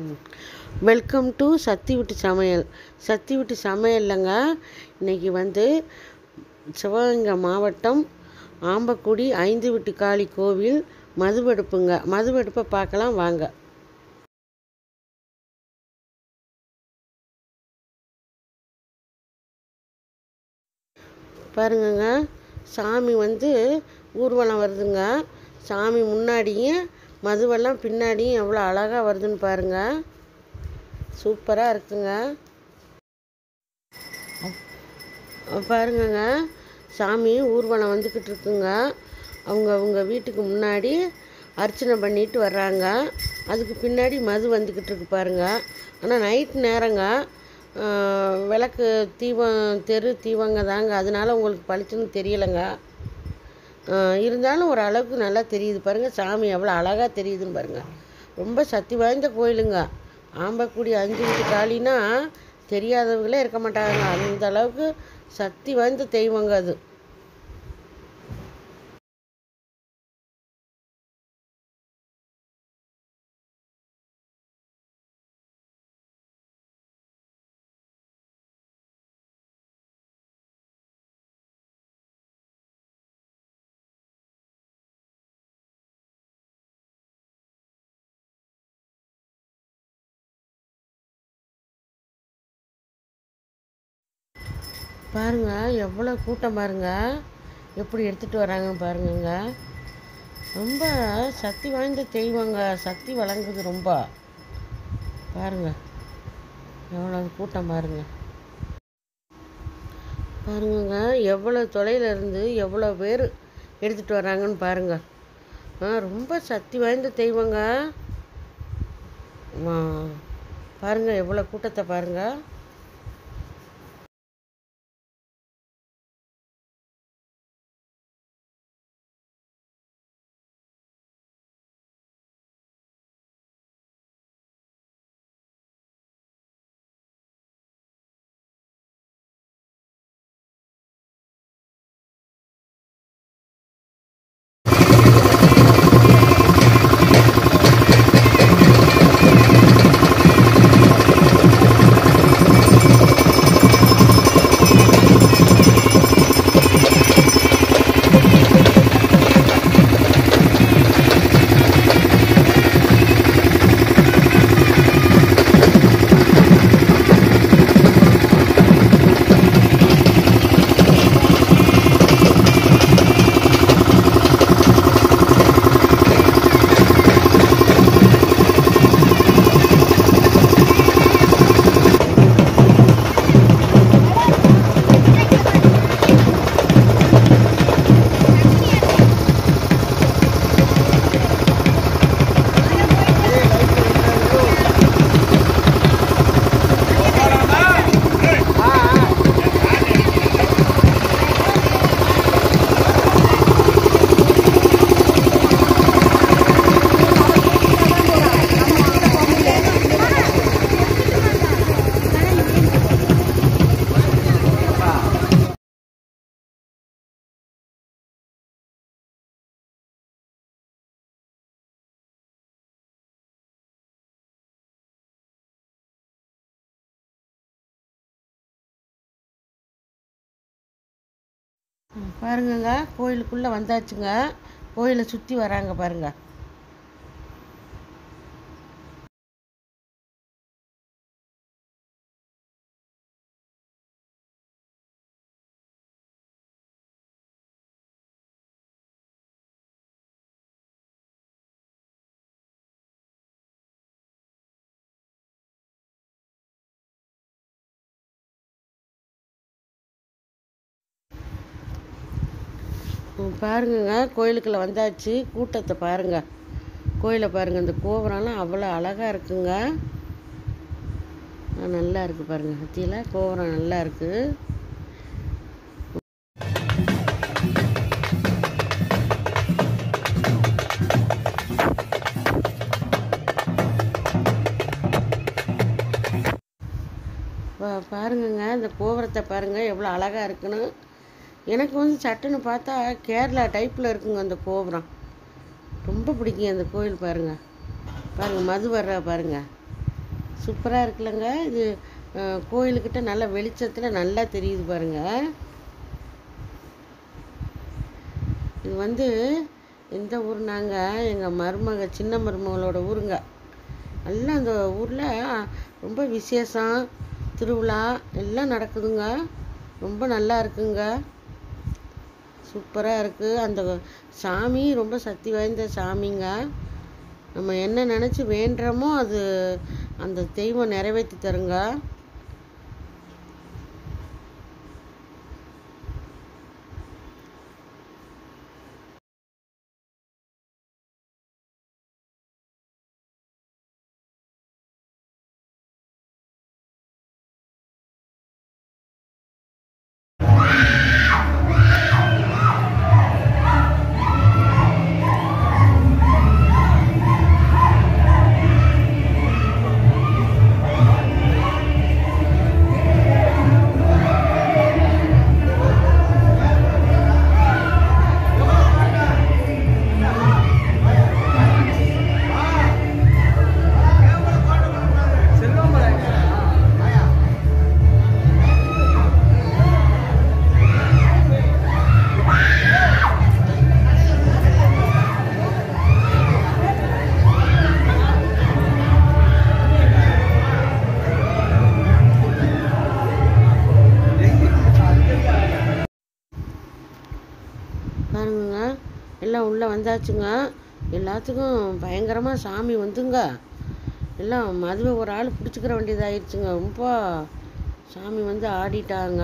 ம். Welcome to சத்தி வீட்டு சமையல். சத்தி வீட்டு சமையல்லங்க இன்றைக்கி சிவகங்கை மாவட்டம் ஆம்பக்குடி 5 வீட்டு காளி கோவில் மதுவெடுப்புங்க. மதுவெடுப்பை பார்க்கலாம் வாங்க. பாருங்கங்க, சாமி ஊர்வலம் வருதுங்க. சாமி முன்னாடியும் மதுவெல்லாம் பின்னாடியும் எவ்வளோ அழகாக வருதுன்னு பாருங்கள். சூப்பராக இருக்குங்க. பாருங்கங்க, சாமி ஊர்வலம் வந்துக்கிட்டு இருக்குங்க. அவங்க வீட்டுக்கு முன்னாடி அர்ச்சனை பண்ணிட்டு வர்றாங்க. அதுக்கு பின்னாடி மது வந்துக்கிட்டு இருக்கு பாருங்க. ஆனால் நைட் நேரங்க, விளக்கு தெரு தீவங்க தாங்க, அதனால உங்களுக்கு பளிச்சுன்னு தெரியலைங்க. இருந்தாலும் ஒரு அளவுக்கு நல்லா தெரியுது பாருங்கள். சாமி எவ்வளோ அழகாக தெரியுதுன்னு பாருங்கள். ரொம்ப சக்தி வாய்ந்த கோயிலுங்க. ஆம்பக்குடி 5 வீட்டு காளின்னா தெரியாதவங்களே இருக்க மாட்டாங்க. அந்த அளவுக்கு சக்தி வாய்ந்த தெய்வங்க அது. பாருங்க, எவ்வளோ கூட்டம் பாருங்க, எப்படி எடுத்துகிட்டு வராங்கன்னு பாருங்கங்க. ரொம்ப சக்தி வாய்ந்த தெய்வங்க. சக்தி வழங்குது ரொம்ப. பாருங்க எவ்வளோ கூட்டம் பாருங்க. பாருங்கங்க, எவ்வளோ தொலைவில் இருந்து எவ்வளோ பேர் எடுத்துகிட்டு வராங்கன்னு பாருங்க. ரொம்ப சக்தி வாய்ந்த தெய்வங்க. பாருங்க எவ்வளோ கூட்டத்தை பாருங்க. பாருங்கங்க, கோயிலுக்குள்ளே வந்தாச்சுங்க. கோயிலை சுற்றி வராங்க பாருங்க. பாருங்கங்க, கோயிலுக்குள்ளே வந்தாச்சு. கூட்டத்தை பாருங்க. கோயிலை பாருங்க. இந்த கோபுரம்லாம் அவ்வளோ அழகாக இருக்குங்க. நல்லா இருக்குது பாருங்க. சத்தியில் கோபுரம் நல்லா இருக்குது. பாருங்கங்க, இந்த கோபுரத்தை பாருங்க எவ்வளோ அழகாக இருக்குன்னு. எனக்கு சட்டுன்னு பார்த்தா கேரளா டைப்பில் இருக்குங்க அந்த கோபுரம். ரொம்ப பிடிக்கும் அந்த கோயில் பாருங்கள். மது வர்றா பாருங்கள். சூப்பராக இருக்குல்லங்க. இது கோயிலுக்கிட்ட நல்ல வெளிச்சத்தில் நல்லா தெரியுது பாருங்கள். இது வந்து எந்த ஊர்னாங்க, எங்கள் சின்ன மருமகளோட ஊருங்க. எல்லாம் அந்த ஊரில் ரொம்ப விசேஷம், திருவிழா எல்லாம் நடக்குதுங்க. ரொம்ப நல்லா இருக்குங்க, சூப்பராக இருக்குது. அந்த சாமி ரொம்ப சக்தி வாய்ந்த சாமிங்க. நம்ம என்ன நினச்சி வேண்டுறோமோ அது அந்த தெய்வம் நிறைவேற்றி தருங்க. பாருங்க, எல்லாம் உள்ளே வந்தாச்சுங்க. எல்லாத்துக்கும் பயங்கரமாக சாமி வந்துங்க. எல்லாம் மதுவை ஒரு ஆள் பிடிச்சிக்கிற வேண்டியதாகிடுச்சுங்க. ரொம்ப சாமி வந்து ஆடிட்டாங்க.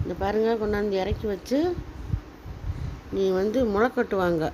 இந்த பாருங்கள், கொண்டாந்து இறக்கி வச்சு நீ வந்து முளை கட்டுவாங்க.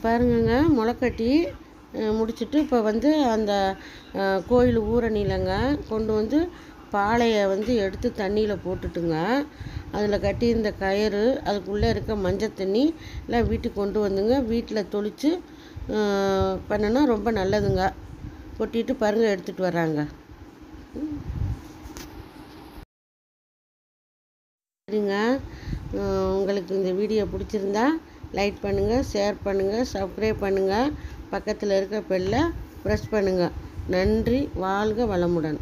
பாருங்கங்க, முளைக்கட்டி முடிச்சுட்டு இப்போ வந்து அந்த கோயில் ஊரணியிலங்க கொண்டு வந்து பாலையை வந்து எடுத்து தண்ணியில் போட்டுட்டுங்க, அதில் கட்டியிருந்த கயிறு, அதுக்குள்ளே இருக்க மஞ்சள் தண்ணி எல்லாம் வீட்டுக்கு கொண்டு வந்துங்க வீட்டில் தொளித்து பண்ணினா ரொம்ப நல்லதுங்க. கொட்டிட்டு பாருங்கள், எடுத்துகிட்டு வர்றாங்க. சரிங்க, உங்களுக்கு இந்த வீடியோ பிடிச்சிருந்தா லைக் பண்ணுங்கள், ஷேர் பண்ணுங்கள், சப்ஸ்கிரைப் பண்ணுங்கள், பக்கத்தில் இருக்க பெல்லை ப்ரெஸ் பண்ணுங்கள். நன்றி. வாழ்க வளமுடன்.